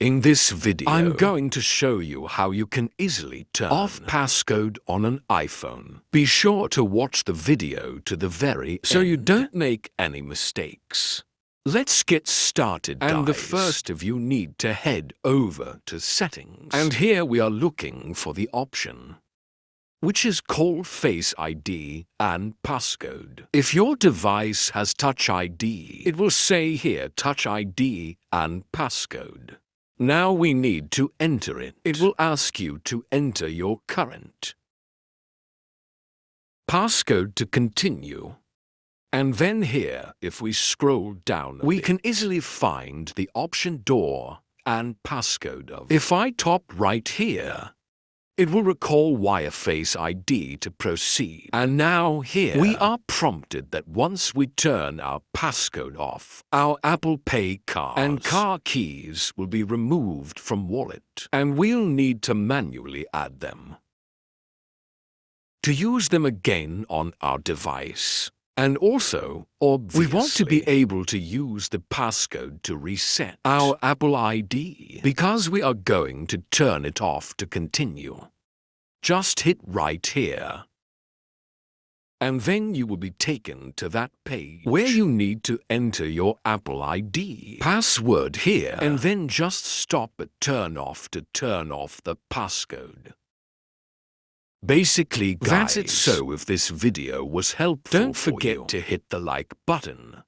In this video, I'm going to show you how you can easily turn off passcode on an iPhone. Be sure to watch the video to the very end so you don't make any mistakes. Let's get started, guys. And the first of you need to head over to Settings. And here we are looking for the option which is called Face ID and Passcode. If your device has Touch ID, it will say here Touch ID and Passcode. Now we need to enter it. It will ask you to enter your current passcode to continue. And then here, if we scroll down we can easily find the option Door and Passcode of. If I tap right here, it will recall via Face ID to proceed. And now here, we are prompted that once we turn our passcode off, our Apple Pay card and car keys will be removed from wallet, and we'll need to manually add them to use them again on our device. And also, obviously, we want to be able to use the passcode to reset our Apple ID because we are going to turn it off to continue. Just hit right here. And then you will be taken to that page where you need to enter your Apple ID password here, and then just stop at Turn Off to turn off the passcode. Basically, guys, that's it. So if this video was helpful, don't forget to hit the like button